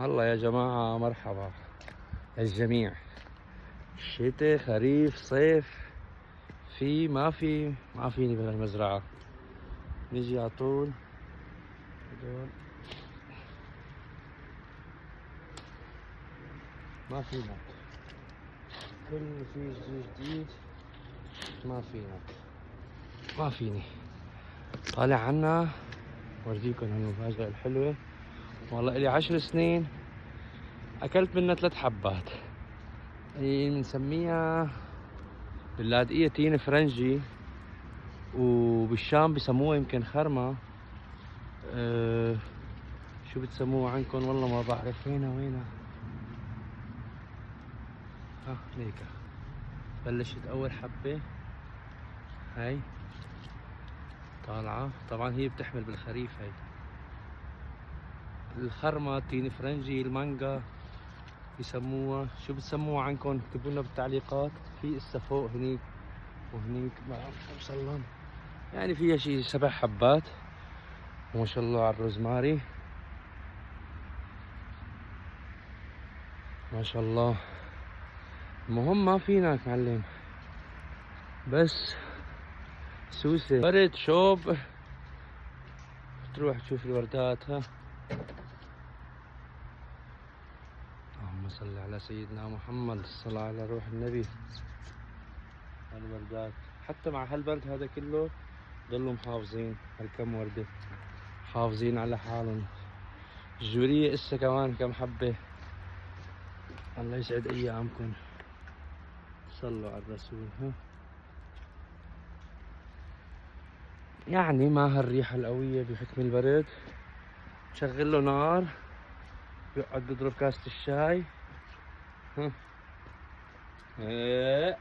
هلا يا جماعة، مرحبا الجميع. شتاء خريف صيف، ما فيني بهالمزرعة. نيجي على طول هدول ما فينا، كل شيء جديد ما فيني طالع عنا. ورجيكم هالمفاجأة الحلوة. والله إلي 10 سنين أكلت منها 3 حبات. هي بنسميها باللاذقية تين فرنجي، وبالشام بسموها يمكن خرمة. شو بتسموها عندكم؟ والله ما بعرف. وينها هيك بلشت اول حبة. هاي طالعة. طبعا هي بتحمل بالخريف. هاي الخرمة، تين فرنجي، المانجا بسموها. شو بتسموها عندكم؟ اكتبوا لنا بالتعليقات. في اسا فوق هنيك وهنيك ما بعرف اوصلن. يعني فيها شي 7 حبات. وما شاء الله على الروزماري، ما شاء الله. المهم ما فينا معلم، بس سوسة برد شوب تروح تشوف الوردات. اللهم صل على سيدنا محمد، الصلاة على روح النبي. الوردات حتى مع هالبرد هذا كله ضلوا محافظين. هالكم وردة محافظين على حالهم. الجورية اسا كمان كم حبة. الله يسعد ايامكم. صلوا على الرسول. يعني ما هالريحة القوية بحكم البرد. شغل له نار، بيقعد يضرب كاسة الشاي. ايه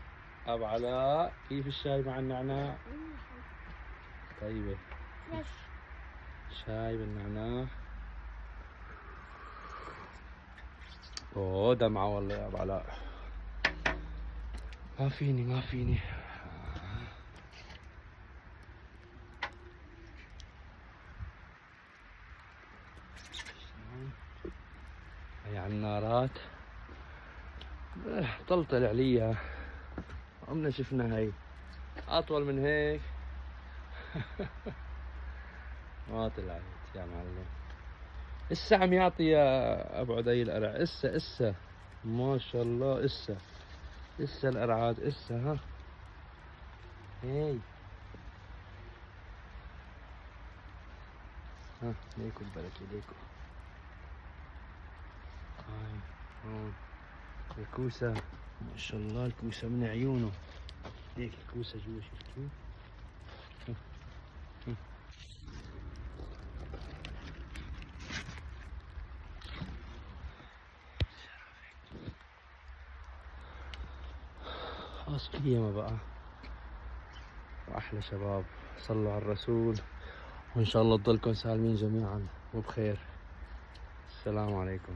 ابو علاء، كيف الشاي مع النعناع؟ طيبة. شاي بالنعناع. اوه دمعة والله يا ابو علاء. ما فيني. هي على النارات طلطل عليها. عمنا شفنا هاي اطول من هيك. ما طلعت يا معلم. اسا عم يعطي يا ابو عدي القرع. اسا ما شاء الله. اسا القرعات اسا. هاي ليكو البركة ليكو. هاي هون الكوسة، ما شاء الله. الكوسة من عيونه. ليك الكوسة جوا، شفتوا؟ خلاص قيمة بقى. وأحلى شباب. صلوا على الرسول، وإن شاء الله تضلكم سالمين جميعا وبخير. السلام عليكم.